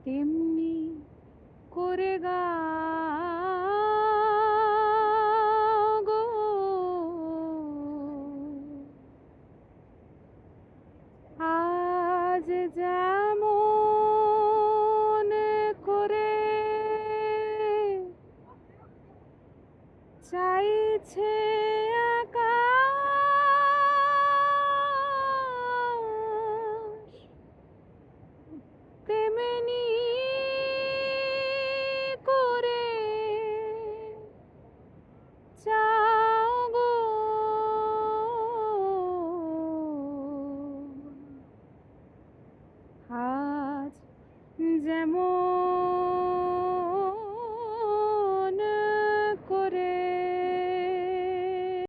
তেমনি করে গাও গো, আজ যেমন করে চাইছে আকাশ, তেমনি করে চাও গো, আজ যেমন